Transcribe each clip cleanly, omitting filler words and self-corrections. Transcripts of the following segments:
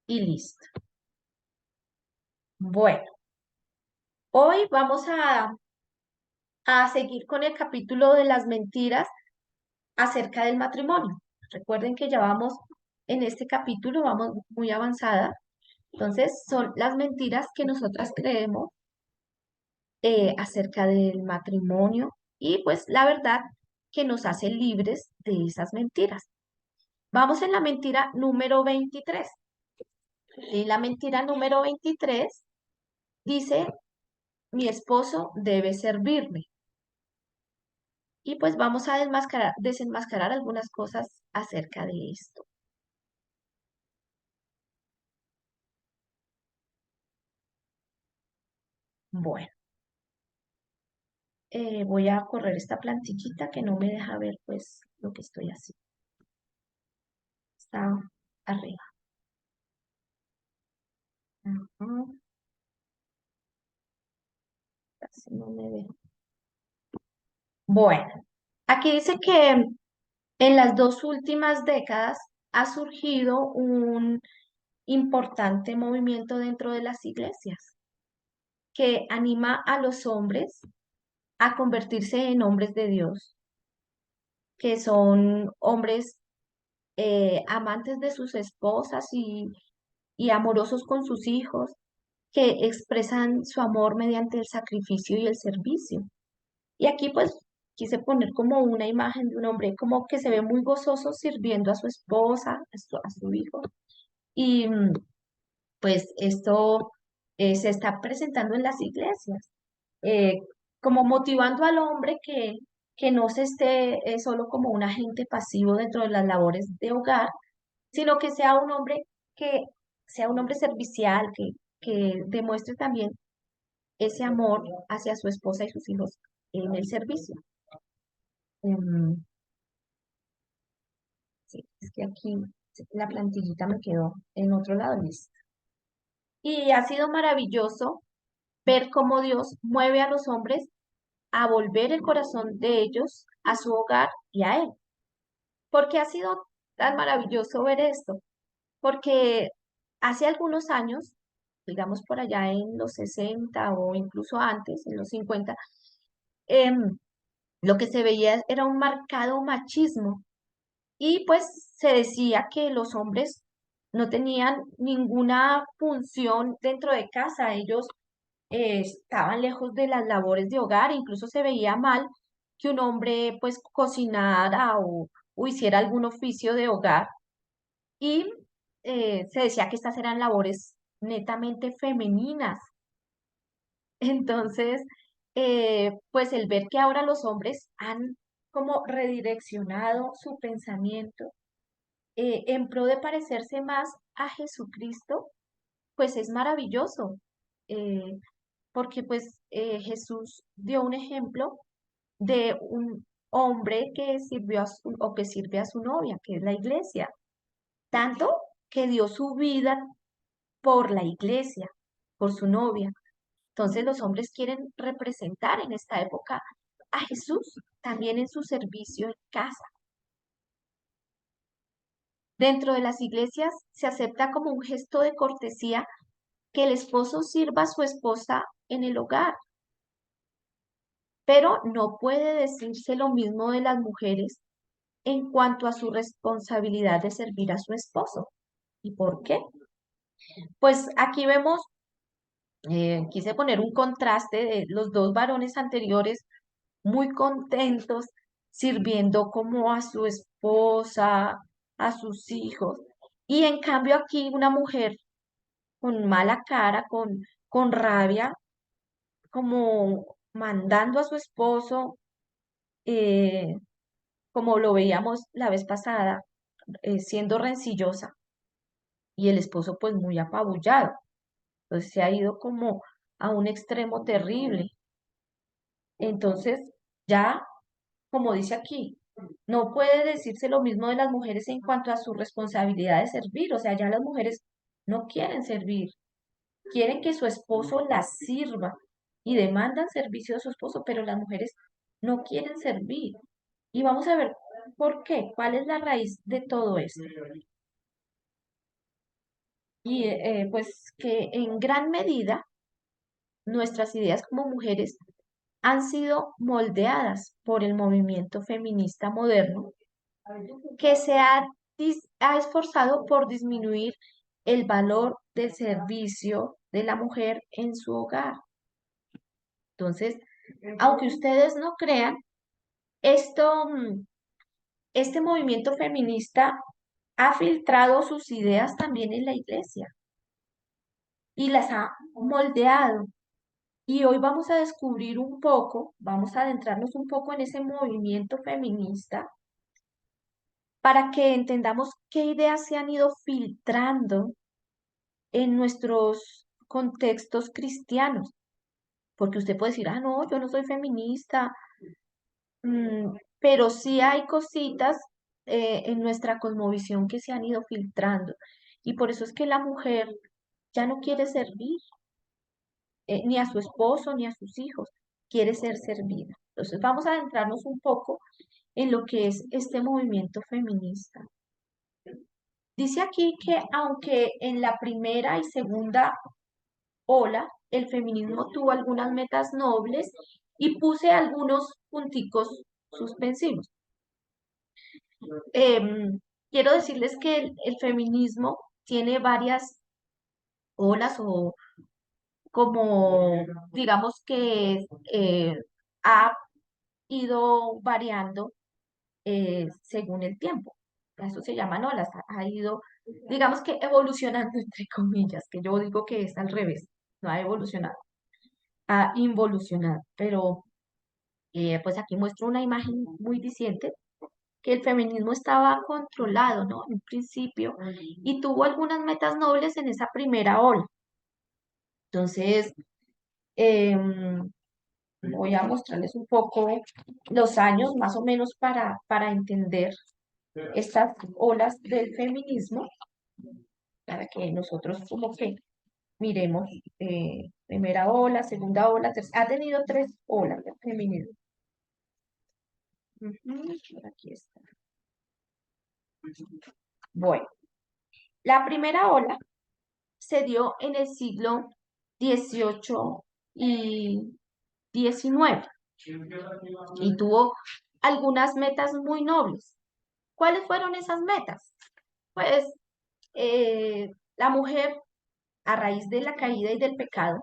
y listo. Bueno, hoy vamos a seguir con el capítulo de las mentiras acerca del matrimonio. Recuerden que ya vamos en este capítulo, vamos muy avanzada. Entonces, son las mentiras que nosotras creemos acerca del matrimonio y pues la verdad que nos hace libres de esas mentiras. Vamos en la mentira número 23. Y la mentira número 23 dice, mi esposo debe servirme. Y pues vamos a desenmascarar algunas cosas acerca de esto. Bueno, voy a correr esta plantillita que no me deja ver pues lo que estoy haciendo. Está arriba. Ujú, casi no me ve. Bueno, aquí dice que en las dos últimas décadas ha surgido un importante movimiento dentro de las iglesias que anima a los hombres a convertirse en hombres de Dios, que son hombres amantes de sus esposas y amorosos con sus hijos, que expresan su amor mediante el sacrificio y el servicio. Y aquí pues quise poner como una imagen de un hombre como que se ve muy gozoso sirviendo a su esposa, a su hijo. Y pues esto se está presentando en las iglesias, eh, como motivando al hombre que no se esté solo como un agente pasivo dentro de las labores de hogar, sino que que sea un hombre servicial, que demuestre también ese amor hacia su esposa y sus hijos en el servicio. Em, sí, es que aquí la plantillita me quedó en otro lado, listo. Y ha sido maravilloso ver cómo Dios mueve a los hombres a volver el corazón de ellos a su hogar y a Él. Porque ha sido tan maravilloso ver esto, porque hace algunos años, digamos por allá en los 60 o incluso antes, en los 50, em, lo que se veía era un marcado machismo y pues se decía que los hombres no tenían ninguna función dentro de casa, ellos estaban lejos de las labores de hogar, incluso se veía mal que un hombre pues cocinara o hiciera algún oficio de hogar y se decía que estas eran labores netamente femeninas. Entonces, pues el ver que ahora los hombres han como redireccionado su pensamiento en pro de parecerse más a Jesucristo, pues es maravilloso, eh, porque pues Jesús dio un ejemplo de un hombre que sirvió o que sirve a su novia, que es la iglesia, tanto que dio su vida por la iglesia, por su novia. Entonces los hombres quieren representar en esta época a Jesús también en su servicio en casa. Dentro de las iglesias se acepta como un gesto de cortesía que el esposo sirva a su esposa en el hogar, pero no puede decirse lo mismo de las mujeres en cuanto a su responsabilidad de servir a su esposo. ¿Y por qué? Pues aquí vemos, quise poner un contraste de los dos varones anteriores muy contentos sirviendo como a su esposa, a sus hijos. Y en cambio aquí una mujer con mala cara, con rabia, como mandando a su esposo, eh, como lo veíamos la vez pasada, siendo rencillosa y el esposo pues muy apabullado. Entonces se ha ido como a un extremo terrible. Entonces ya, como dice aquí, no puede decirse lo mismo de las mujeres en cuanto a su responsabilidad de servir. O sea, ya las mujeres no quieren servir, quieren que su esposo las sirva y demandan servicio de su esposo, pero las mujeres no quieren servir. Y vamos a ver por qué, cuál es la raíz de todo esto. y pues que en gran medida nuestras ideas como mujeres han sido moldeadas por el movimiento feminista moderno que ha esforzado por disminuir el valor del servicio de la mujer en su hogar. Entonces, aunque ustedes no crean, esto, este movimiento feminista ha filtrado sus ideas también en la iglesia y las ha moldeado. Y hoy vamos a descubrir un poco, vamos a adentrarnos un poco en ese movimiento feminista para que entendamos qué ideas se han ido filtrando en nuestros contextos cristianos. Porque usted puede decir, ah, no, yo no soy feminista, pero sí hay cositas en nuestra cosmovisión que se han ido filtrando. Y por eso es que la mujer ya no quiere servir ni a su esposo ni a sus hijos, quiere ser servida. Entonces vamos a adentrarnos un poco en lo que es este movimiento feminista. Dice aquí que aunque en la primera y segunda ola el feminismo tuvo algunas metas nobles y puse algunos punticos suspensivos. Quiero decirles que el feminismo tiene varias olas o como digamos que ha ido variando según el tiempo. Eso se llaman olas, ha ido, digamos que evolucionando entre comillas, que yo digo que es al revés, no ha evolucionado, ha involucionado, pero pues aquí muestro una imagen muy diciente que el feminismo estaba controlado, ¿no? En un principio, y tuvo algunas metas nobles en esa primera ola. Entonces, em, voy a mostrarles un poco los años más o menos para entender estas olas del feminismo, para que nosotros como que miremos primera ola, segunda ola, ha tenido tres olas del feminismo. Ujú, por aquí está. Bueno, la primera ola se dio en el siglo XVIII y XIX y tuvo algunas metas muy nobles. ¿Cuáles fueron esas metas? Pues la mujer, a raíz de la caída y del pecado,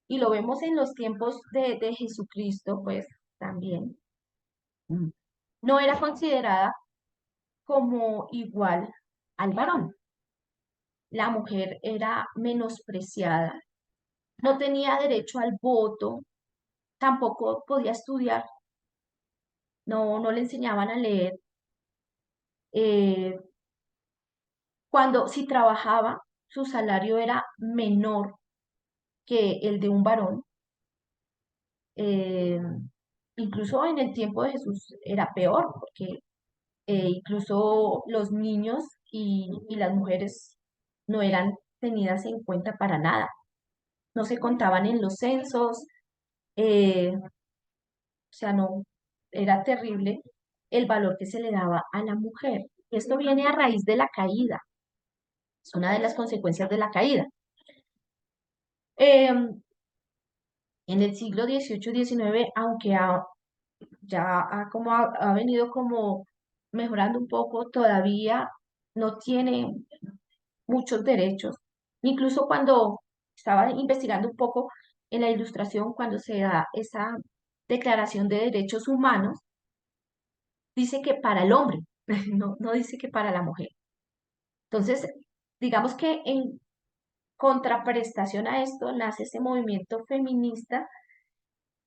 y lo vemos en los tiempos de Jesucristo, pues también, mm, no era considerada como igual al varón. La mujer era menospreciada, no tenía derecho al voto, tampoco podía estudiar, no le enseñaban a leer. eh, Cuando si trabajaba, su salario era menor que el de un varón. eh, Incluso en el tiempo de Jesús era peor, porque incluso los niños y las mujeres no eran tenidas en cuenta para nada. No se contaban en los censos, o sea, no, era terrible el valor que se le daba a la mujer. Esto viene a raíz de la caída, es una de las consecuencias de la caída. En el siglo XVIII-XIX, aunque ya ha venido como mejorando un poco, todavía no tiene muchos derechos. Incluso cuando estaba investigando un poco en la Ilustración, cuando se da esa declaración de derechos humanos, dice que para el hombre, no dice que para la mujer. Entonces, digamos que en contraprestación a esto nace ese movimiento feminista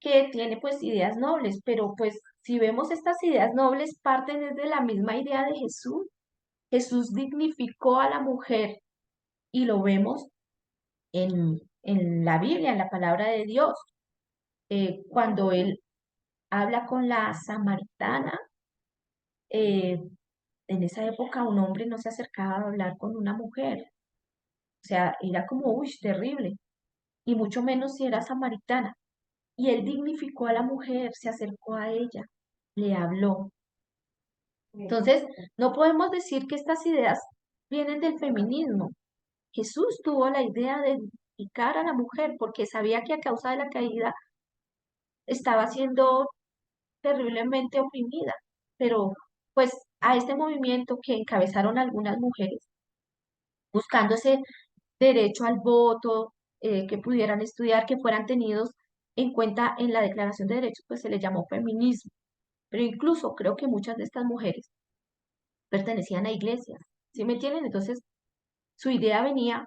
que tiene pues ideas nobles, pero pues si vemos estas ideas nobles parten desde la misma idea de Jesús. Jesús dignificó a la mujer y lo vemos en la Biblia, en la palabra de Dios. Cuando él habla con la samaritana, eh, en esa época un hombre no se acercaba a hablar con una mujer. O sea, era como, uy, terrible. Y mucho menos si era samaritana. Y él dignificó a la mujer, se acercó a ella, le habló. Entonces, no podemos decir que estas ideas vienen del feminismo. Jesús tuvo la idea de edificar a la mujer porque sabía que a causa de la caída estaba siendo terriblemente oprimida. Pero pues a este movimiento que encabezaron algunas mujeres, buscando ese derecho al voto, que pudieran estudiar, que fueran tenidos en cuenta en la Declaración de Derechos, pues se le llamó feminismo. Pero incluso creo que muchas de estas mujeres pertenecían a iglesias, ¿sí me entienden? Entonces, su idea venía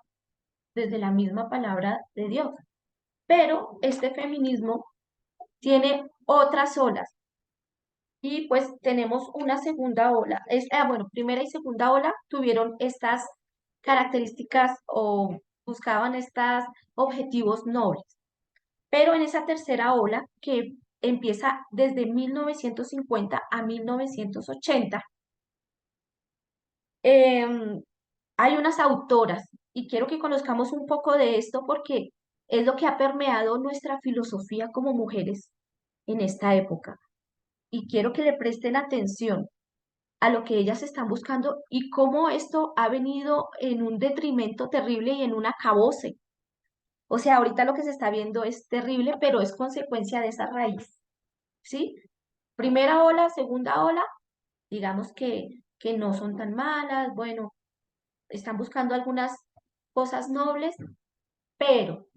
desde la misma palabra de Dios. Pero este feminismo tiene otras olas y pues tenemos una segunda ola. Bueno, primera y segunda ola tuvieron estas características o buscaban estos objetivos nobles. Pero en esa tercera ola, que empieza desde 1950 a 1980, em, hay unas autoras, y quiero que conozcamos un poco de esto porque es lo que ha permeado nuestra filosofía como mujeres en esta época. Y quiero que le presten atención a lo que ellas están buscando y cómo esto ha venido en un detrimento terrible y en un acabose. O sea, ahorita lo que se está viendo es terrible, pero es consecuencia de esa raíz, ¿sí? Primera ola, segunda ola, digamos que no son tan malas, bueno, están buscando algunas cosas nobles, pero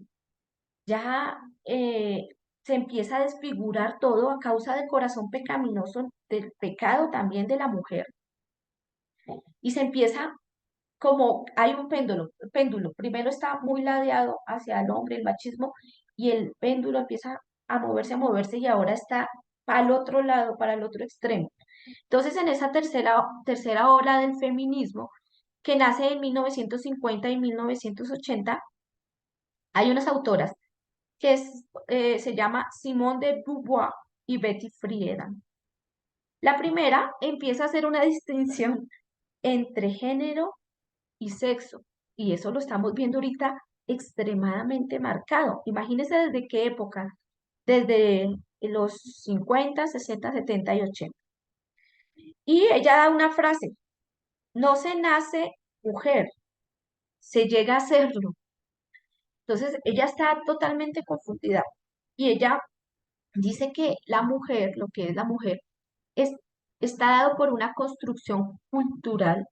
ya se empieza a desfigurar todo a causa del corazón pecaminoso, del pecado también de la mujer, y se empieza como hay un péndulo, primero está muy ladeado hacia el hombre, el machismo, y el péndulo empieza a moverse, y ahora está al otro lado, para el otro extremo. Entonces, en esa tercera ola del feminismo, que nace en 1950 y 1980, hay unas autoras se llama Simone de Beauvoir y Betty Friedan. La primera empieza a hacer una distinción entre género y sexo, y eso lo estamos viendo ahorita extremadamente marcado. Imagínense desde qué época, desde los 50, 60, 70 y 80. Y ella da una frase: no se nace mujer, se llega a serlo. Entonces, ella está totalmente confundida y ella dice que la mujer, lo que es la mujer, es, está dado por una construcción cultural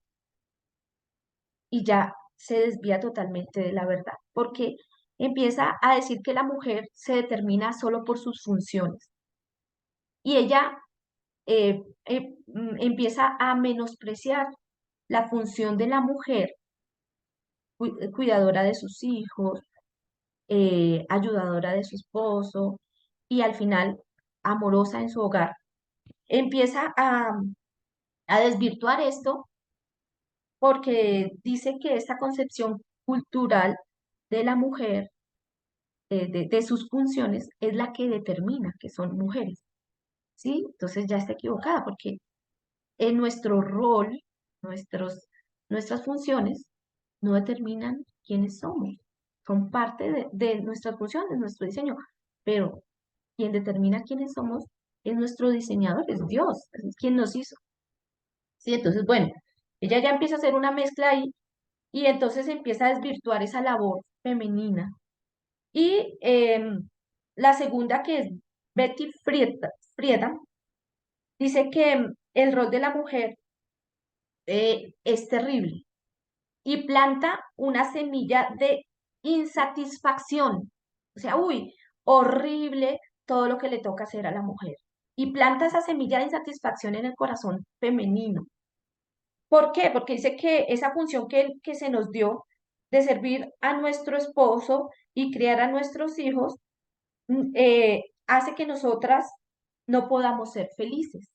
y ya se desvía totalmente de la verdad, porque empieza a decir que la mujer se determina solo por sus funciones y ella empieza a menospreciar la función de la mujer, cuidadora de sus hijos, ayudadora de su esposo y al final amorosa en su hogar. Empieza a desvirtuar esto porque dice que esta concepción cultural de la mujer, de sus funciones, es la que determina que son mujeres, ¿sí? Entonces ya está equivocada porque en nuestro rol, nuestros, nuestras funciones no determinan quiénes somos, son parte de nuestras funciones, nuestro diseño, pero quien determina quiénes somos es nuestro diseñador, es Dios, es quien nos hizo, ¿sí? Entonces, bueno, ella ya empieza a hacer una mezcla ahí y entonces empieza a desvirtuar esa labor femenina. Y la segunda, que es Betty Friedan, dice que el rol de la mujer es terrible y planta una semilla de insatisfacción. O sea, uy, horrible todo lo que le toca hacer a la mujer. Y planta esa semilla de insatisfacción en el corazón femenino. ¿Por qué? Porque dice que esa función que se nos dio de servir a nuestro esposo y criar a nuestros hijos, hace que nosotras no podamos ser felices,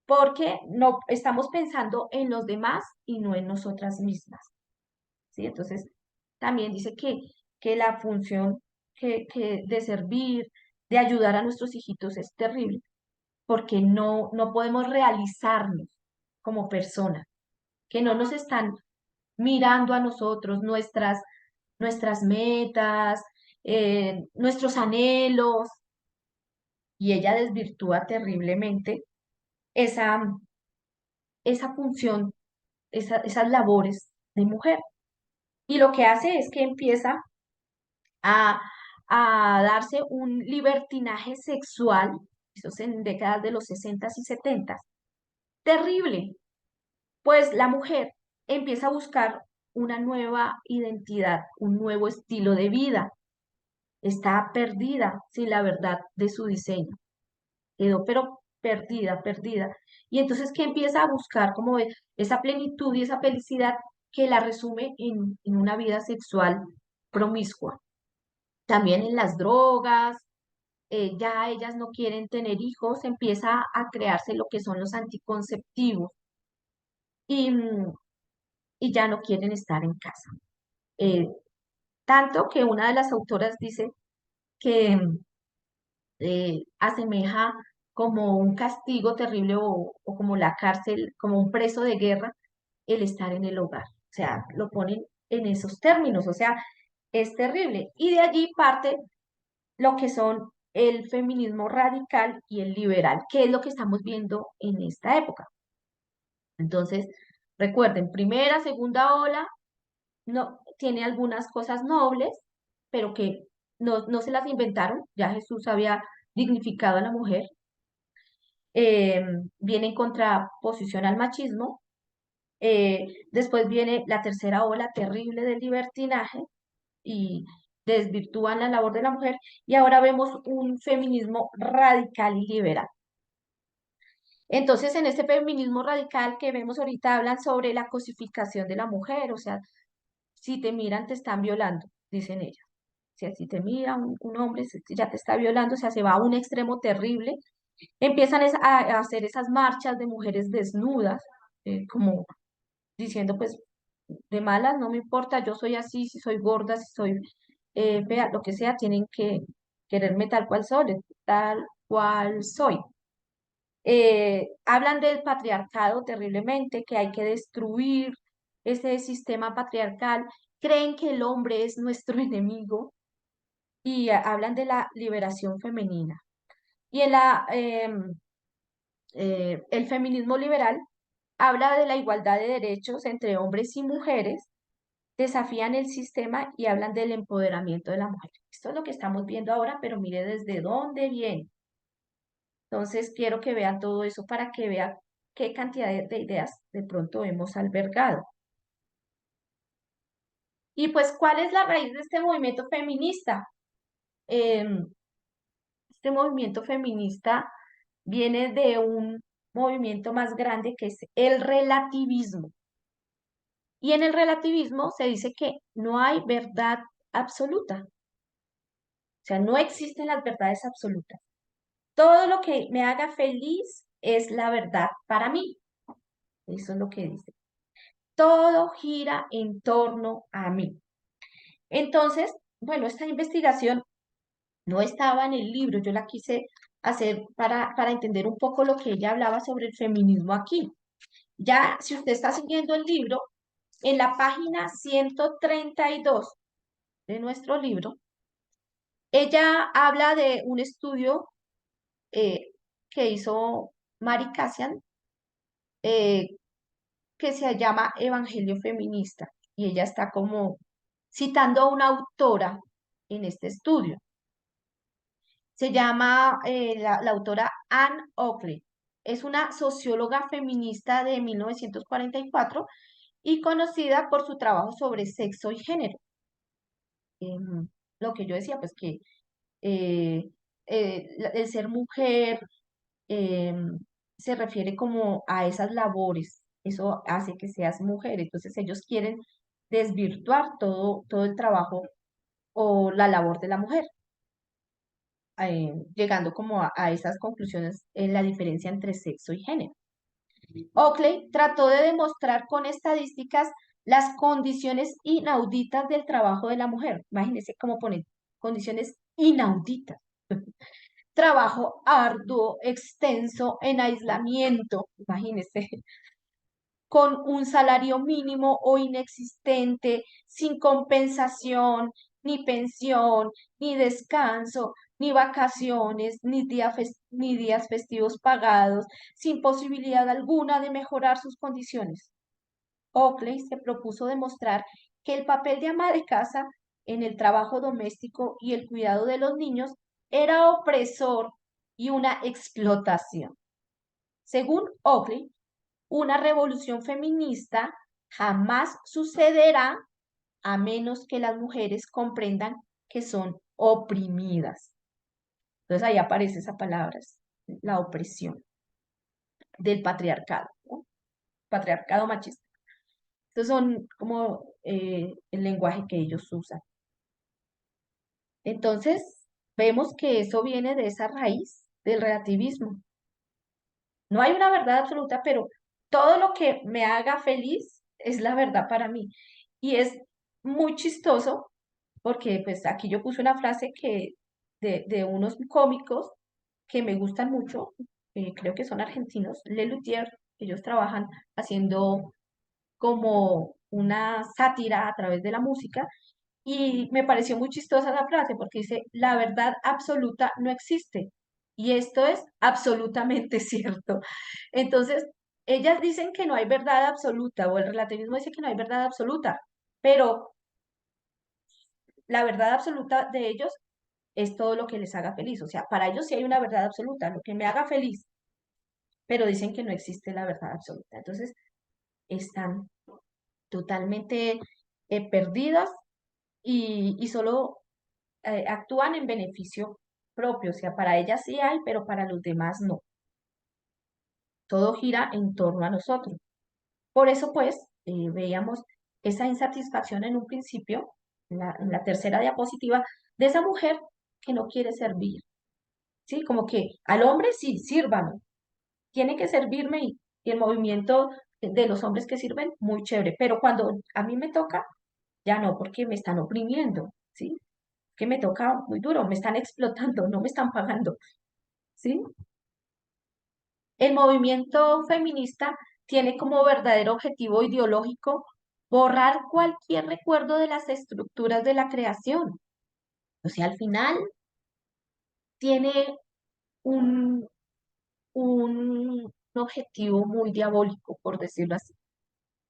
porque no estamos pensando en los demás y no en nosotras mismas, ¿sí? Entonces, también dice que la función que de servir, de ayudar a nuestros hijitos es terrible, porque no podemos realizarnos como personas, que no nos están mirando a nosotros, nuestras metas, nuestros anhelos, y ella desvirtúa terriblemente esa función, esas labores de mujer. Y lo que hace es que empieza a, a darse un libertinaje sexual, eso es en décadas de los 60 y 70, terrible, pues la mujer empieza a buscar una nueva identidad, un nuevo estilo de vida, está perdida sin la verdad de su diseño, quedó pero perdida, perdida. Y entonces que empieza a buscar como esa plenitud y esa felicidad que la resume en una vida sexual promiscua. También en las drogas, ya ellas no quieren tener hijos, empieza a crearse lo que son los anticonceptivos y, y ya no quieren estar en casa. Eh, Tanto que una de las autoras dice que asemeja como un castigo terrible o como la cárcel, como un preso de guerra, el estar en el hogar. O sea, lo ponen en esos términos, o sea, es terrible. Y de allí parte lo que son el feminismo radical y el liberal, que es lo que estamos viendo en esta época. Entonces, recuerden, primera, segunda ola, no, tiene algunas cosas nobles, pero que no se las inventaron, ya Jesús había dignificado a la mujer, eh, viene en contraposición al machismo, después viene la tercera ola terrible del libertinaje y desvirtúan la labor de la mujer, y ahora vemos un feminismo radical y liberal. Entonces, en este feminismo radical que vemos ahorita hablan sobre la cosificación de la mujer, o sea, si te miran te están violando, dicen ellas. Si así te mira un hombre, ya te está violando, o sea, se va a un extremo terrible. Empiezan a hacer esas marchas de mujeres desnudas, como diciendo, pues, de malas, no me importa, yo soy así, si soy gorda, si soy fea, lo que sea, tienen que quererme tal cual soy. Hablan del patriarcado terriblemente, que hay que destruir ese sistema patriarcal, creen que el hombre es nuestro enemigo y hablan de la liberación femenina. Y el feminismo liberal habla de la igualdad de derechos entre hombres y mujeres, desafían el sistema y hablan del empoderamiento de la mujer. Esto es lo que estamos viendo ahora, pero mire desde dónde viene. Entonces, quiero que vean todo eso para que vean qué cantidad de ideas de pronto hemos albergado. Y pues, ¿cuál es la raíz de este movimiento feminista? Em, este movimiento feminista viene de un movimiento más grande que es el relativismo. Y en el relativismo se dice que no hay verdad absoluta, o sea, no existen las verdades absolutas. Todo lo que me haga feliz es la verdad para mí. Eso es lo que dice. Todo gira en torno a mí. Entonces, bueno, esta investigación no estaba en el libro, yo la quise hacer para entender un poco lo que ella hablaba sobre el feminismo aquí. Ya, si usted está siguiendo el libro, en la página 132 de nuestro libro, ella habla de un estudio eh, que hizo Mari Kassian, eh, que se llama Evangelio Feminista, y ella está como citando a una autora en este estudio. Se llama la autora Anne Oakley. Es una socióloga feminista de 1944 y conocida por su trabajo sobre sexo y género. Lo que yo decía, pues que eh, el ser mujer em, se refiere como a esas labores, eso hace que seas mujer, entonces ellos quieren desvirtuar todo el trabajo o la labor de la mujer, llegando como a esas conclusiones en la diferencia entre sexo y género. Oakley trató de demostrar con estadísticas las condiciones inauditas del trabajo de la mujer. Imagínense cómo ponen condiciones inauditas. Trabajo arduo, extenso, en aislamiento, imagínense, con un salario mínimo o inexistente, sin compensación, ni pensión, ni descanso, ni vacaciones, ni días festivos pagados, sin posibilidad alguna de mejorar sus condiciones. Oakley se propuso demostrar que el papel de ama de casa en el trabajo doméstico y el cuidado de los niños era opresor y una explotación. Según Oakley, una revolución feminista jamás sucederá a menos que las mujeres comprendan que son oprimidas. Entonces ahí aparece esa palabra, la opresión del patriarcado, ¿no? Patriarcado machista. Estos son como el lenguaje que ellos usan. Entonces, vemos que eso viene de esa raíz del relativismo. No hay una verdad absoluta, pero todo lo que me haga feliz es la verdad para mí. Y es muy chistoso porque pues aquí yo puse una frase de unos cómicos que me gustan mucho, creo que son argentinos, Lelutier, ellos trabajan haciendo como una sátira a través de la música y me pareció muy chistosa la frase porque dice, la verdad absoluta no existe. Y esto es absolutamente cierto. Entonces, ellas dicen que no hay verdad absoluta o el relativismo dice que no hay verdad absoluta, pero la verdad absoluta de ellos es todo lo que les haga feliz. O sea, para ellos sí hay una verdad absoluta, lo que me haga feliz, pero dicen que no existe la verdad absoluta. Entonces, están totalmente perdidas y solo actúan en beneficio propio, o sea, para ellas sí hay, pero para los demás no. Todo gira en torno a nosotros. Por eso, pues, veíamos esa insatisfacción en un principio, en la tercera diapositiva, de esa mujer que no quiere servir, ¿sí? Como que al hombre sí, sírvame, tiene que servirme y el movimiento de los hombres que sirven, muy chévere, pero cuando a mí me toca, ya no, porque me están oprimiendo, ¿sí? Que me toca muy duro, me están explotando, no me están pagando, ¿sí? El movimiento feminista tiene como verdadero objetivo ideológico borrar cualquier recuerdo de las estructuras de la creación. O sea, al final tiene un, un objetivo muy diabólico, por decirlo así,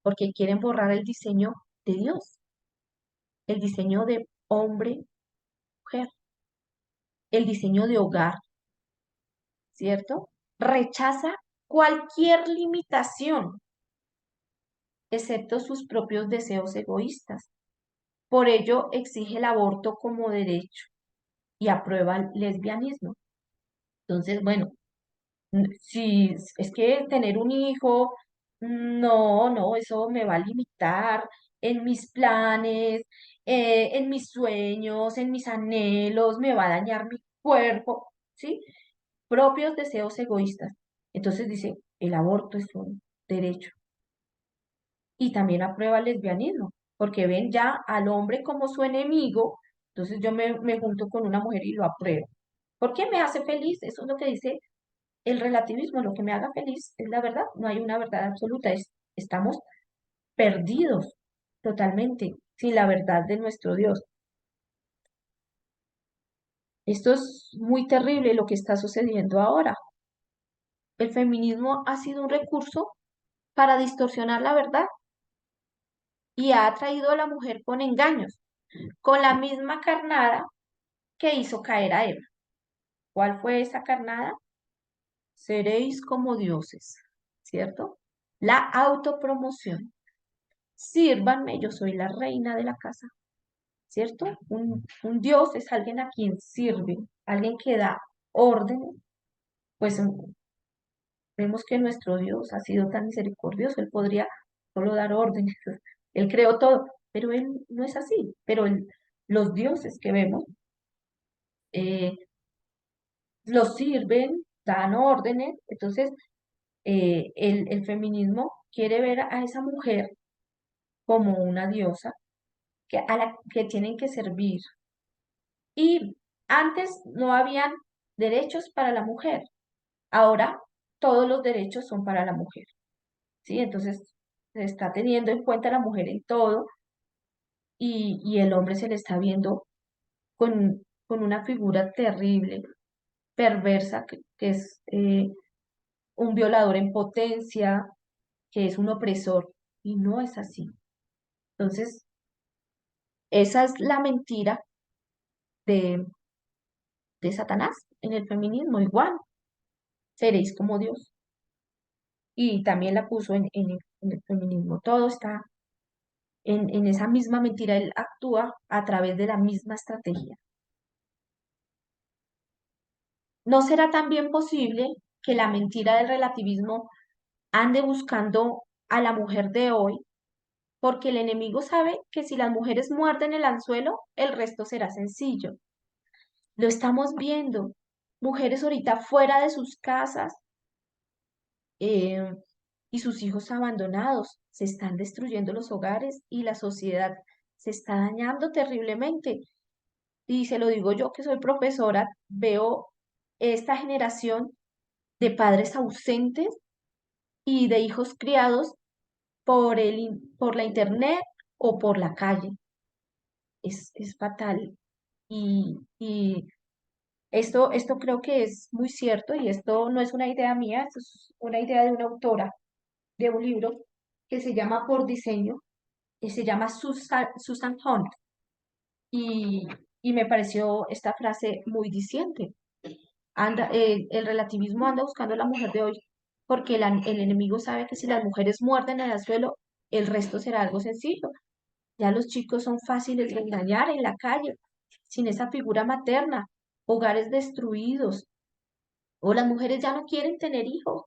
porque quieren borrar el diseño de Dios, el diseño de hombre, mujer, el diseño de hogar, ¿cierto? Rechaza cualquier limitación, excepto sus propios deseos egoístas. Por ello exige el aborto como derecho y aprueba el lesbianismo. Entonces, bueno, si es que tener un hijo, no, no, eso me va a limitar en mis planes, en mis sueños, en mis anhelos, me va a dañar mi cuerpo, ¿sí? Propios deseos egoístas. Entonces dice, el aborto es un derecho. Y también aprueba el lesbianismo, porque ven ya al hombre como su enemigo, entonces yo me junto con una mujer y lo apruebo. ¿Por qué me hace feliz? Eso es lo que dice el relativismo, lo que me haga feliz es la verdad, no hay una verdad absoluta, estamos perdidos totalmente sin la verdad de nuestro Dios. Esto es muy terrible lo que está sucediendo ahora. El feminismo ha sido un recurso para distorsionar la verdad y ha atraído a la mujer con engaños, con la misma carnada que hizo caer a Eva. ¿Cuál fue esa carnada? Seréis como dioses, ¿cierto? La autopromoción. Sírvanme, yo soy la reina de la casa, ¿cierto? Un dios es alguien a quien sirve, alguien que da órdenes. Pues vemos que nuestro Dios ha sido tan misericordioso, Él podría solo dar órdenes, Él creó todo, pero Él no es así. Pero los dioses que vemos, eh, los sirven, dan órdenes, entonces el feminismo quiere ver a esa mujer como una diosa a la que tienen que servir. Y antes no habían derechos para la mujer, ahora todos los derechos son para la mujer, ¿sí? Entonces se está teniendo en cuenta a la mujer en todo y el hombre se le está viendo con una figura terrible, perversa, que es un violador en potencia, que es un opresor, y no es así. Entonces, esa es la mentira de, de Satanás en el feminismo, igual, seréis como Dios. Y también la puso en el feminismo. Todo está en esa misma mentira. Él actúa a través de la misma estrategia. ¿No será también posible que la mentira del relativismo ande buscando a la mujer de hoy? Porque el enemigo sabe que si las mujeres muerden el anzuelo, el resto será sencillo. Lo estamos viendo. Mujeres ahorita fuera de sus casas, eh, y sus hijos abandonados. Se están destruyendo los hogares y la sociedad se está dañando terriblemente. Y se lo digo yo que soy profesora, veo esta generación de padres ausentes y de hijos criados por la internet o por la calle. Es fatal. Y esto creo que es muy cierto y esto no es una idea mía, esto es una idea de una autora de un libro que se llama Por Diseño, que se llama Susan Hunt, y, y me pareció esta frase muy diciente. El relativismo anda buscando a la mujer de hoy porque el enemigo sabe que si las mujeres muerden en el suelo, el resto será algo sencillo. Ya los chicos son fáciles de engañar en la calle, sin esa figura materna, hogares destruidos, o las mujeres ya no quieren tener hijos,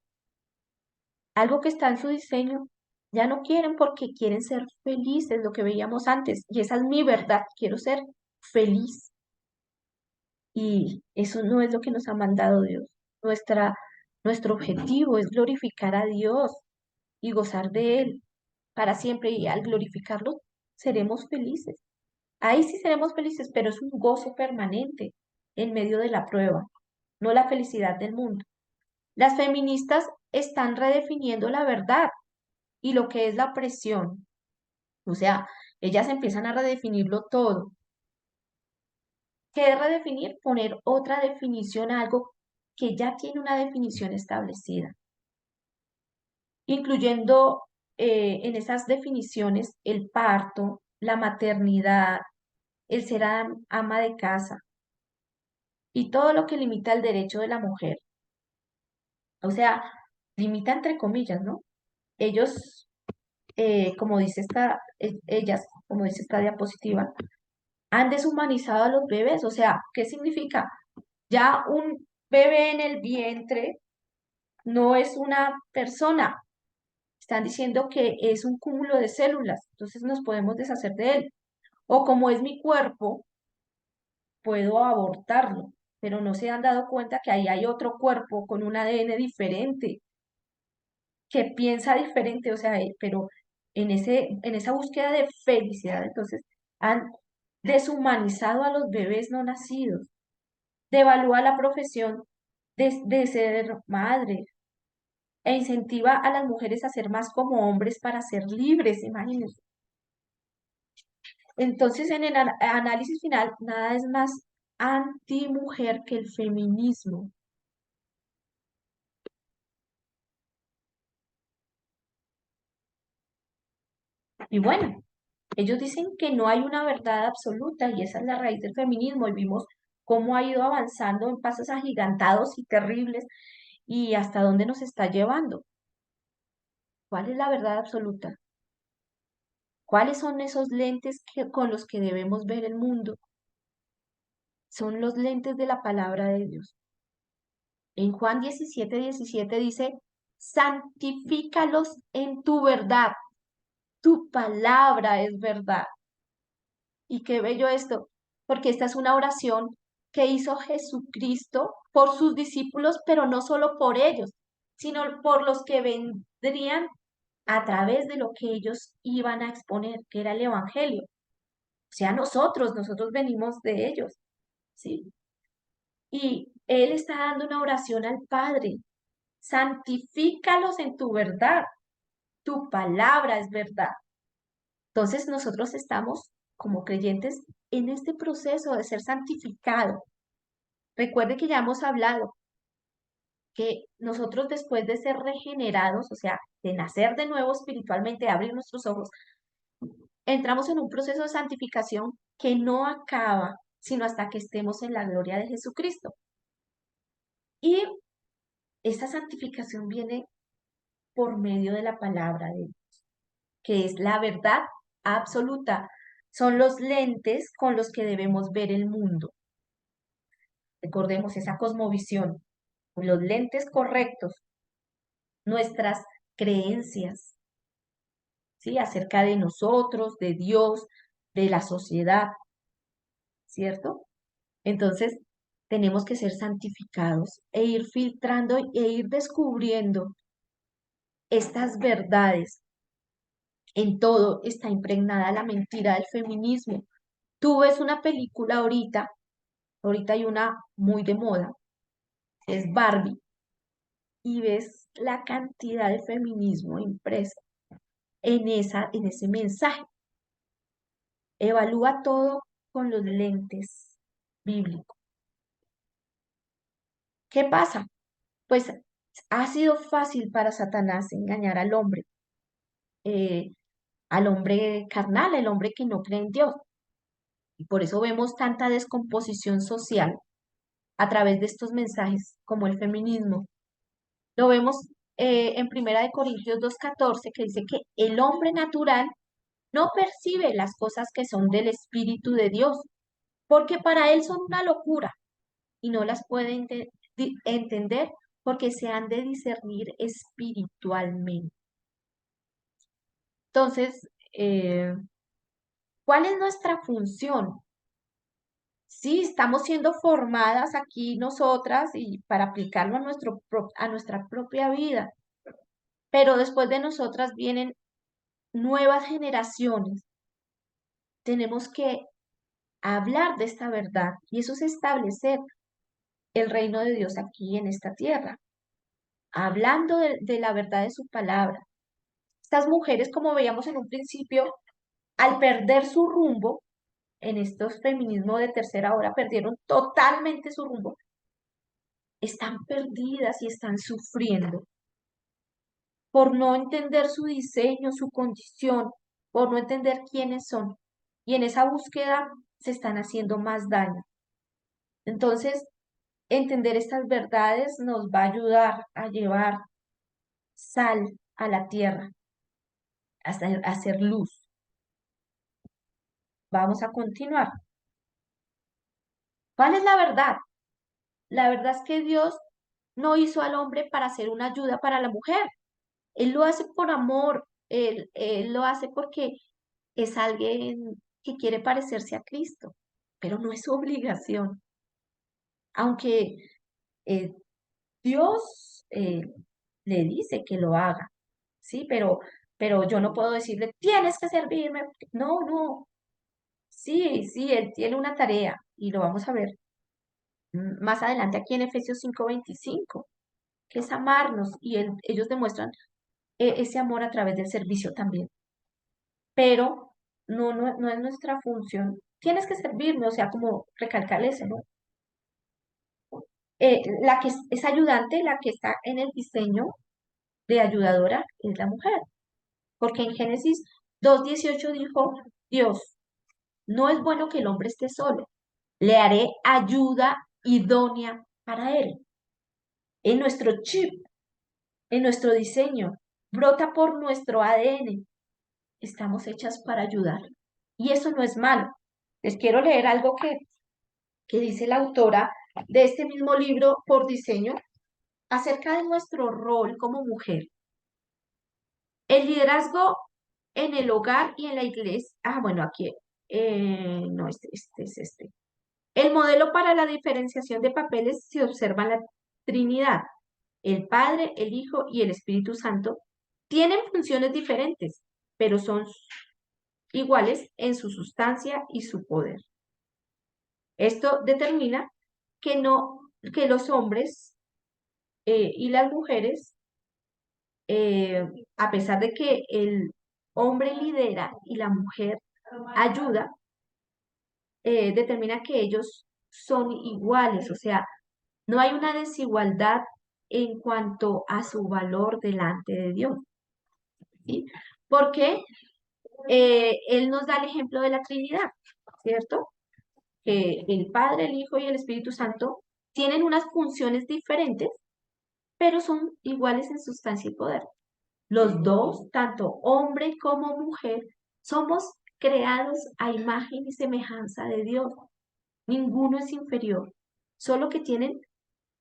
algo que está en su diseño. Ya no quieren porque quieren ser felices, lo que veíamos antes. Y esa es mi verdad, quiero ser feliz. Y eso no es lo que nos ha mandado Dios. Nuestro objetivo es glorificar a Dios y gozar de Él para siempre. Y al glorificarlo, seremos felices. Ahí sí seremos felices, pero es un gozo permanente en medio de la prueba, no la felicidad del mundo. Las feministas están redefiniendo la verdad y lo que es la opresión. O sea, ellas empiezan a redefinirlo todo. ¿Qué es redefinir? Poner otra definición a algo que ya tiene una definición establecida, incluyendo en esas definiciones el parto, la maternidad, el ser ama de casa y todo lo que limita el derecho de la mujer. O sea, limita entre comillas, ¿no? Ellos, ellas, como dice esta diapositiva, han deshumanizado a los bebés. O sea, ¿qué significa? Ya un bebé en el vientre no es una persona. Están diciendo que es un cúmulo de células, entonces nos podemos deshacer de él. O como es mi cuerpo, puedo abortarlo, pero no se han dado cuenta que ahí hay otro cuerpo con un ADN diferente, que piensa diferente, o sea, pero en esa búsqueda de felicidad, entonces han deshumanizado a los bebés no nacidos, devalúa la profesión de ser madre e incentiva a las mujeres a ser más como hombres para ser libres, imagínense. Entonces, en el análisis final, nada es más antimujer que el feminismo. Y bueno, ellos dicen que no hay una verdad absoluta y esa es la raíz del feminismo y vimos cómo ha ido avanzando en pasos agigantados y terribles y hasta dónde nos está llevando. ¿Cuál es la verdad absoluta? ¿Cuáles son esos lentes con los que debemos ver el mundo? Son los lentes de la palabra de Dios. En Juan 17:17 dice, santifícalos en tu verdad, tu palabra es verdad. Y qué bello esto, porque esta es una oración que hizo Jesucristo por sus discípulos, pero no solo por ellos, sino por los que vendrían a través de lo que ellos iban a exponer, que era el Evangelio. O sea, nosotros venimos de ellos, ¿sí? Y Él está dando una oración al Padre. Santifícalos en tu verdad, tu palabra es verdad. Entonces nosotros estamos como creyentes en este proceso de ser santificado. Recuerde que ya hemos hablado que nosotros después de ser regenerados, o sea, de nacer de nuevo espiritualmente, de abrir nuestros ojos, entramos en un proceso de santificación que no acaba sino hasta que estemos en la gloria de Jesucristo. Y esta santificación viene por medio de la palabra de Dios, que es la verdad absoluta. Son los lentes con los que debemos ver el mundo. Recordemos esa cosmovisión, los lentes correctos, nuestras creencias, ¿sí? Acerca de nosotros, de Dios, de la sociedad, ¿cierto? Entonces, tenemos que ser santificados e ir filtrando e ir descubriendo estas verdades. En todo está impregnada la mentira del feminismo. Tú ves una película ahorita hay una muy de moda, es Barbie, y ves la cantidad de feminismo impreso en ese mensaje. Evalúa todo con los lentes bíblicos. ¿Qué pasa? Pues ha sido fácil para Satanás engañar eh, al hombre carnal, el hombre que no cree en Dios. Y por eso vemos tanta descomposición social a través de estos mensajes como el feminismo. Lo vemos en Primera de Corintios 2:14, que dice que el hombre natural no percibe las cosas que son del Espíritu de Dios, porque para él son una locura y no las puede entender porque se han de discernir espiritualmente. Entonces, ¿cuál es nuestra función? Sí, estamos siendo formadas aquí nosotras y para aplicarlo a a nuestra propia vida, pero después de nosotras vienen nuevas generaciones. Tenemos que hablar de esta verdad y eso es establecer el reino de Dios aquí en esta tierra, hablando de la verdad de su palabra. Estas mujeres, como veíamos en un principio, al perder su rumbo, en estos feminismos de tercera hora, perdieron totalmente su rumbo, están perdidas y están sufriendo por no entender su diseño, su condición, por no entender quiénes son. Y en esa búsqueda se están haciendo más daño. Entonces, entender estas verdades nos va a ayudar a llevar sal a la tierra, a hacer luz. Vamos a continuar. ¿Cuál es la verdad? La verdad es que Dios no hizo al hombre para ser una ayuda para la mujer. Él lo hace por amor, él lo hace porque es alguien que quiere parecerse a Cristo, pero no es su obligación. Aunque eh, Dios le dice que lo haga, ¿sí? Pero yo no puedo decirle, tienes que servirme. No, no. Sí, sí, él tiene una tarea y lo vamos a ver más adelante aquí en Efesios 5:25, que es amarnos y ellos demuestran ese amor a través del servicio también. Pero no es nuestra función. Tienes que servirme, o sea, como recalcar eso, ¿no? La que es ayudante, la que está en el diseño de ayudadora es la mujer, porque en Génesis 2:18 dijo Dios, no es bueno que el hombre esté solo, le haré ayuda idónea para él. En nuestro chip, en nuestro diseño, brota por nuestro ADN. Estamos hechas para ayudar. Y eso no es malo. Les quiero leer algo que dice la autora de este mismo libro por diseño acerca de nuestro rol como mujer. El liderazgo en el hogar y en la iglesia. Ah, bueno, aquí. No, este es este. El modelo para la diferenciación de papeles se observa en la Trinidad. El Padre, el Hijo y el Espíritu Santo tienen funciones diferentes, pero son iguales en su sustancia y su poder. Esto determina que no, que los hombres y las mujeres, eh, a pesar de que el hombre lidera y la mujer ayuda, determina que ellos son iguales, o sea, no hay una desigualdad en cuanto a su valor delante de Dios. ¿Sí? ¿Por qué? Él nos da el ejemplo de la Trinidad, ¿cierto? Que el Padre, el Hijo y el Espíritu Santo tienen unas funciones diferentes, pero son iguales en sustancia y poder. Los dos, tanto hombre como mujer, somos creados a imagen y semejanza de Dios. Ninguno es inferior, solo que tienen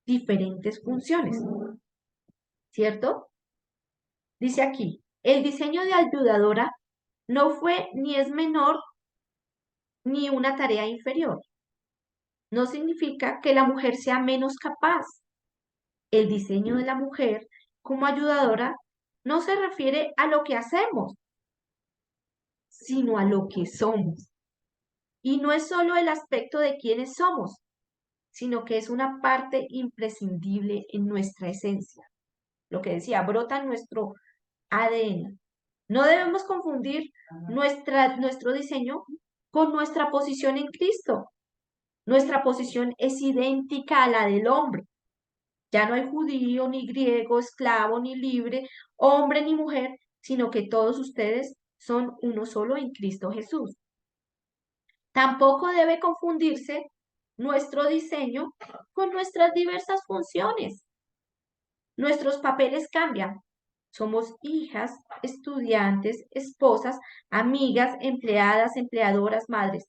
diferentes funciones, ¿cierto? Dice aquí, el diseño de ayudadora no fue ni es menor ni una tarea inferior. No significa que la mujer sea menos capaz. El diseño de la mujer como ayudadora no se refiere a lo que hacemos, sino a lo que somos. Y no es solo el aspecto de quiénes somos, sino que es una parte imprescindible en nuestra esencia. Lo que decía, brota en nuestro ADN. No debemos confundir nuestro diseño con nuestra posición en Cristo. Nuestra posición es idéntica a la del hombre. Ya no hay judío, ni griego, esclavo, ni libre, hombre, ni mujer, sino que todos ustedes son uno solo en Cristo Jesús. Tampoco debe confundirse nuestro diseño con nuestras diversas funciones. Nuestros papeles cambian. Somos hijas, estudiantes, esposas, amigas, empleadas, empleadoras, madres.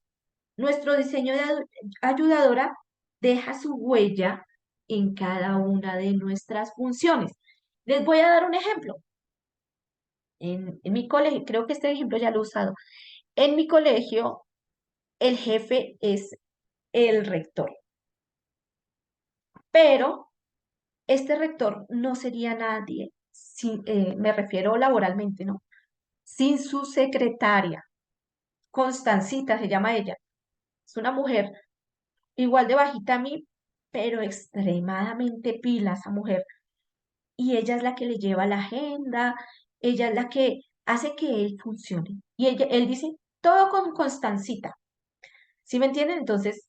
Nuestro diseño de ayudadora deja su huella en cada una de nuestras funciones. Les voy a dar un ejemplo. En mi colegio, creo que este ejemplo ya lo he usado. En mi colegio, el jefe es el rector, pero este rector no sería nadie, me refiero laboralmente, ¿no? Sin su secretaria. Constancita se llama ella. Es una mujer igual de bajita a mí, pero extremadamente pila esa mujer. Y ella es la que le lleva la agenda, ella es la que hace que él funcione. Y él dice todo con Constancita. ¿Sí me entienden? Entonces,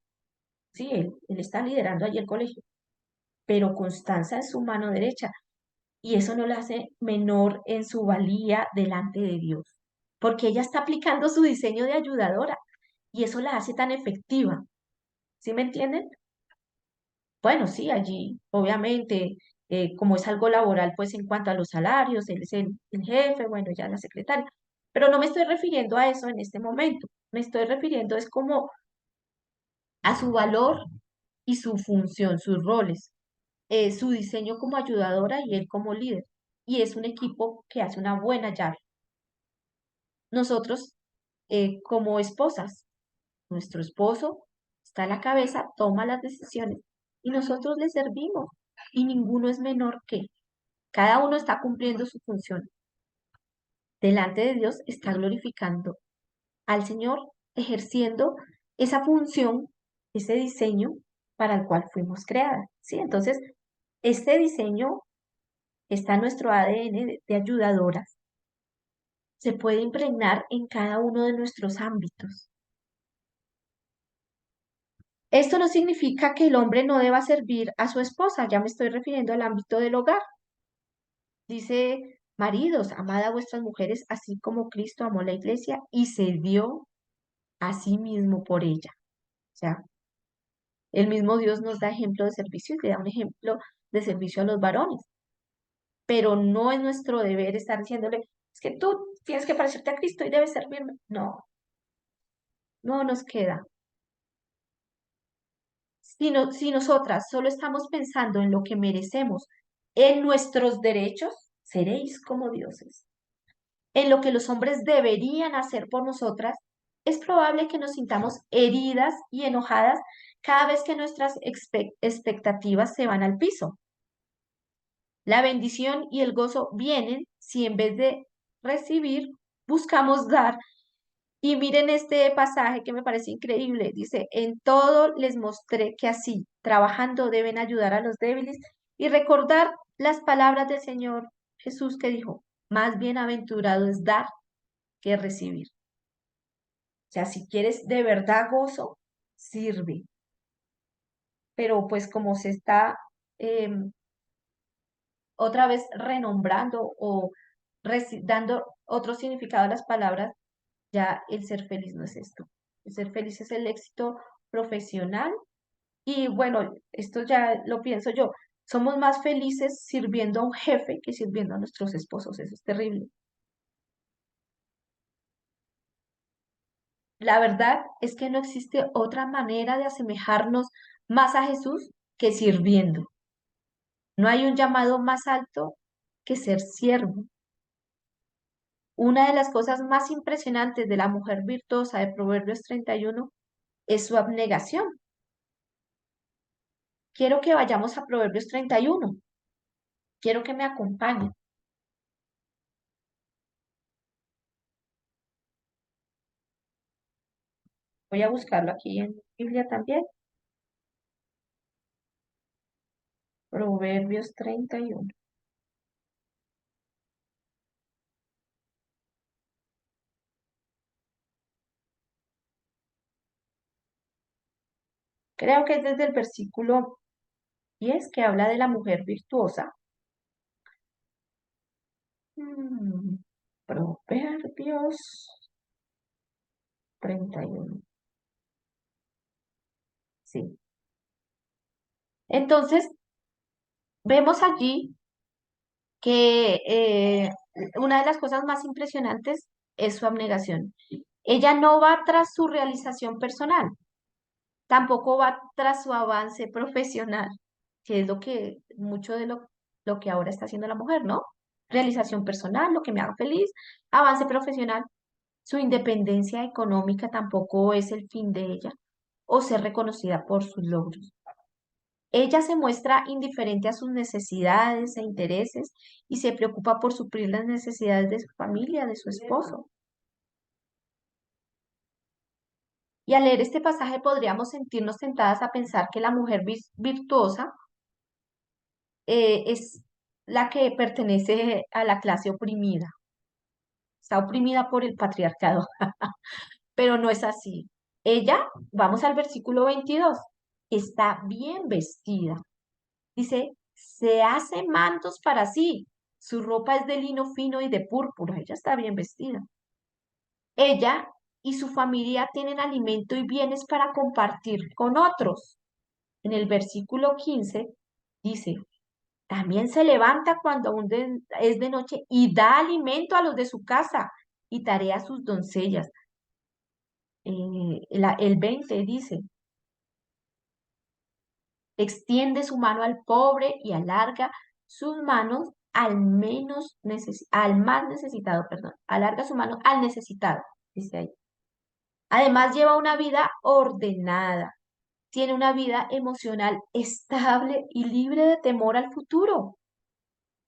sí, él está liderando allí el colegio, pero Constanza es su mano derecha. Y eso no la hace menor en su valía delante de Dios, porque ella está aplicando su diseño de ayudadora y eso la hace tan efectiva. ¿Sí me entienden? Bueno, sí, allí, obviamente, como es algo laboral, pues en cuanto a los salarios, él es el jefe, bueno, ya la secretaria, pero no me estoy refiriendo a eso en este momento, me estoy refiriendo es como a su valor y su función, sus roles, su diseño como ayudadora y él como líder. Y es un equipo que hace una buena llave. Nosotros, como esposas, nuestro esposo está a la cabeza, toma las decisiones y nosotros le servimos y ninguno es menor que. Cada uno está cumpliendo su función. Delante de Dios está glorificando al Señor, ejerciendo esa función, ese diseño para el cual fuimos creadas. ¿Sí? Entonces, este diseño está en nuestro ADN de ayudadoras. Se puede impregnar en cada uno de nuestros ámbitos. Esto no significa que el hombre no deba servir a su esposa, ya me estoy refiriendo al ámbito del hogar. Dice, maridos, amad a vuestras mujeres, así como Cristo amó la iglesia y se dio a sí mismo por ella. O sea, el mismo Dios nos da ejemplo de servicio y le da un ejemplo de servicio a los varones. Pero no es nuestro deber estar diciéndole, es que tú tienes que parecerte a Cristo y debes servirme. No, no nos queda. Si nosotras solo estamos pensando en lo que merecemos, en nuestros derechos, seréis como dioses. En lo que los hombres deberían hacer por nosotras, es probable que nos sintamos heridas y enojadas cada vez que nuestras expectativas se van al piso. La bendición y el gozo vienen si en vez de recibir, buscamos dar. Y miren este pasaje que me parece increíble. Dice, en todo les mostré que así, trabajando, deben ayudar a los débiles y recordar las palabras del Señor Jesús que dijo, más bienaventurado es dar que recibir. O sea, si quieres de verdad gozo, sirve. Pero pues como se está otra vez renombrando o dando otro significado a las palabras, Ya el ser feliz no es esto. El ser feliz es el éxito profesional y bueno, esto ya lo pienso yo. Somos más felices sirviendo a un jefe que sirviendo a nuestros esposos. Eso es terrible. La verdad es que no existe otra manera de asemejarnos más a Jesús que sirviendo. No hay un llamado más alto que ser siervo. Una de las cosas más impresionantes de la mujer virtuosa de Proverbios 31 es su abnegación. Quiero que vayamos a Proverbios 31. Quiero que me acompañen. Voy a buscarlo aquí en Biblia también. Proverbios 31. Creo que es desde el versículo 10 que habla de la mujer virtuosa. Mm, Proverbios 31. Sí. Entonces, vemos allí que una de las cosas más impresionantes es su abnegación. Ella no va tras su realización personal, tampoco va tras su avance profesional, que es lo que mucho de lo que ahora está haciendo la mujer, ¿no? Realización personal, lo que me haga feliz, avance profesional. Su independencia económica tampoco es el fin de ella, o ser reconocida por sus logros. Ella se muestra indiferente a sus necesidades e intereses y se preocupa por suplir las necesidades de su familia, de su esposo. Y al leer este pasaje podríamos sentirnos tentadas a pensar que la mujer virtuosa es la que pertenece a la clase oprimida, está oprimida por el patriarcado, pero no es así. Ella, vamos al versículo 22, está bien vestida. Dice, se hace mantos para sí. Su ropa es de lino fino y de púrpura. Ella está bien vestida. Ella y su familia tienen alimento y bienes para compartir con otros. En el versículo 15 dice, también se levanta cuando aún es de noche y da alimento a los de su casa y tarea a sus doncellas. El 20 dice, extiende su mano al pobre y alarga sus manos al más necesitado, perdón, alarga su mano al necesitado, dice ahí. Además lleva una vida ordenada, tiene una vida emocional estable y libre de temor al futuro.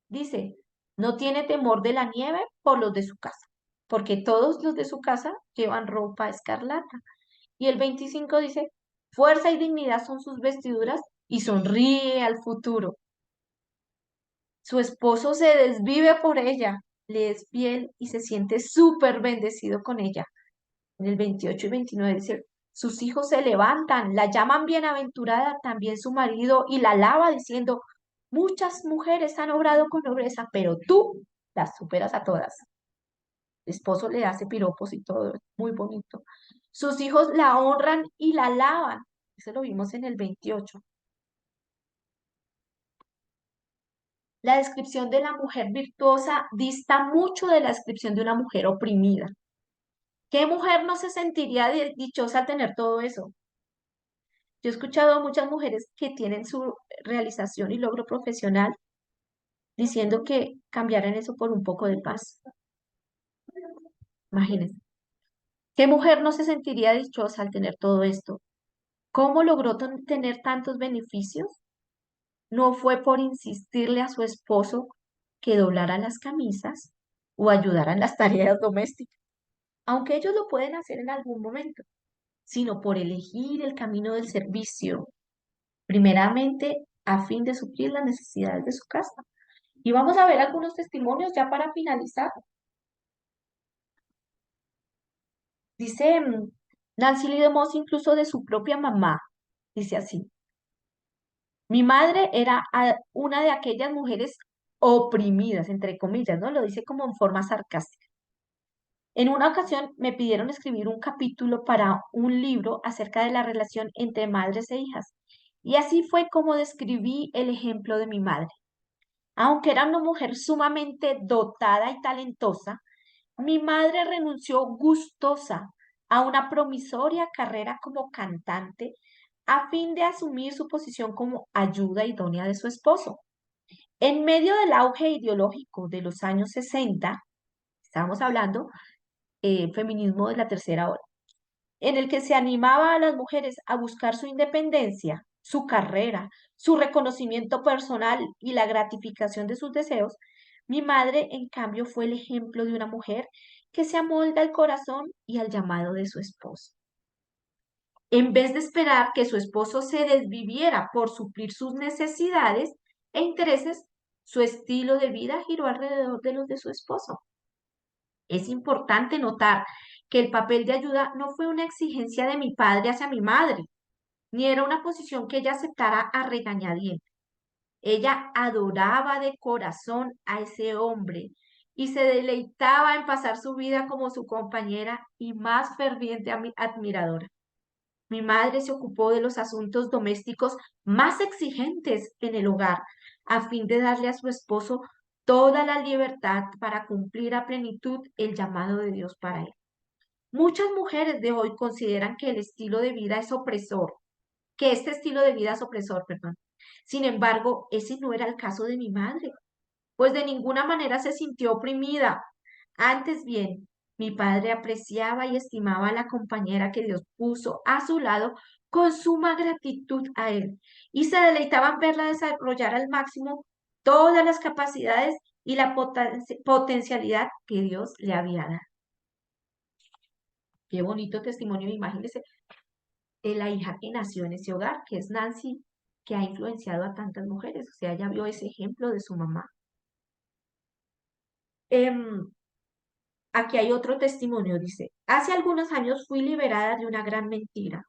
Dice, no tiene temor de la nieve por los de su casa, porque todos los de su casa llevan ropa escarlata. Y el 25 dice, fuerza y dignidad son sus vestiduras y sonríe al futuro. Su esposo se desvive por ella, le es fiel y se siente súper bendecido con ella. En el 28 y 29 dice, sus hijos se levantan, la llaman bienaventurada, también su marido, y la alaba diciendo, muchas mujeres han obrado con nobleza, pero tú las superas a todas. El esposo le hace piropos y todo, muy bonito. Sus hijos la honran y la alaban. Eso lo vimos en el 28. La descripción de la mujer virtuosa dista mucho de la descripción de una mujer oprimida. ¿Qué mujer no se sentiría dichosa al tener todo eso? Yo he escuchado a muchas mujeres que tienen su realización y logro profesional diciendo que cambiaran eso por un poco de paz. Imagínense. ¿Qué mujer no se sentiría dichosa al tener todo esto? ¿Cómo logró tener tantos beneficios? No fue por insistirle a su esposo que doblara las camisas o ayudara en las tareas domésticas, aunque ellos lo pueden hacer en algún momento, sino por elegir el camino del servicio, primeramente a fin de suplir las necesidades de su casa. Y vamos a ver algunos testimonios ya para finalizar. Dice Nancy Lee DeMoss incluso de su propia mamá. Dice así, mi madre era una de aquellas mujeres oprimidas, entre comillas, ¿no? Lo dice como en forma sarcástica. En una ocasión me pidieron escribir un capítulo para un libro acerca de la relación entre madres e hijas. Y así fue como describí el ejemplo de mi madre. Aunque era una mujer sumamente dotada y talentosa, mi madre renunció gustosa a una promisoria carrera como cantante a fin de asumir su posición como ayuda idónea de su esposo. En medio del auge ideológico de los años 60, estábamos hablando feminismo de la tercera ola, en el que se animaba a las mujeres a buscar su independencia, su carrera, su reconocimiento personal y la gratificación de sus deseos, mi madre, en cambio, fue el ejemplo de una mujer que se amolda al corazón y al llamado de su esposo. En vez de esperar que su esposo se desviviera por suplir sus necesidades e intereses, su estilo de vida giró alrededor de los de su esposo. Es importante notar que el papel de ayuda no fue una exigencia de mi padre hacia mi madre, ni era una posición que ella aceptara a regañadientes. Ella adoraba de corazón a ese hombre y se deleitaba en pasar su vida como su compañera y más ferviente admiradora. Mi madre se ocupó de los asuntos domésticos más exigentes en el hogar, a fin de darle a su esposo toda la libertad para cumplir a plenitud el llamado de Dios para él. Muchas mujeres de hoy consideran que el estilo de vida es opresor, que este estilo de vida es opresor, perdón. Sin embargo, ese no era el caso de mi madre, pues de ninguna manera se sintió oprimida. Antes bien, mi padre apreciaba y estimaba a la compañera que Dios puso a su lado con suma gratitud a él y se deleitaba en verla desarrollar al máximo todas las capacidades y la potencialidad que Dios le había dado. Qué bonito testimonio, imagínense, de la hija que nació en ese hogar, que es Nancy, que ha influenciado a tantas mujeres. O sea, ella vio ese ejemplo de su mamá. Em, Aquí hay otro testimonio, dice, hace algunos años fui liberada de una gran mentira.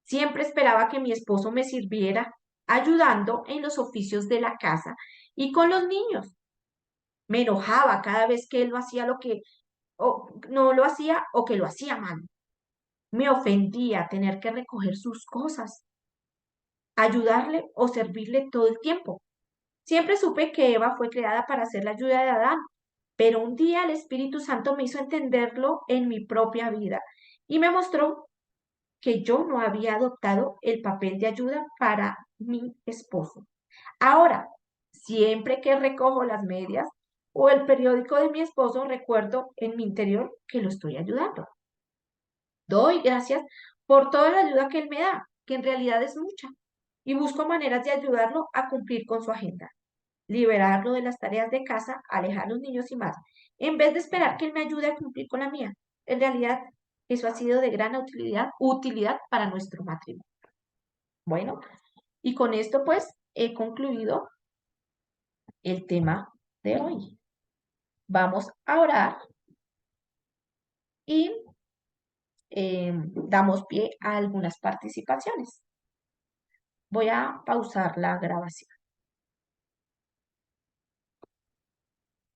Siempre esperaba que mi esposo me sirviera ayudando en los oficios de la casa y con los niños. Me enojaba cada vez que él no hacía lo que, o no lo hacía o que lo hacía mal. Me ofendía tener que recoger sus cosas, ayudarle o servirle todo el tiempo. Siempre supe que Eva fue creada para ser la ayuda de Adán, pero un día el Espíritu Santo me hizo entenderlo en mi propia vida y me mostró que yo no había adoptado el papel de ayuda para mi esposo. Ahora, siempre que recojo las medias o el periódico de mi esposo, recuerdo en mi interior que lo estoy ayudando. Doy gracias por toda la ayuda que él me da, que en realidad es mucha, y busco maneras de ayudarlo a cumplir con su agenda, liberarlo de las tareas de casa, alejar a los niños y más, en vez de esperar que él me ayude a cumplir con la mía. En realidad, eso ha sido de gran utilidad para nuestro matrimonio. Bueno, y con esto pues he concluido el tema de hoy. Vamos a orar y damos pie a algunas participaciones. Voy a pausar la grabación.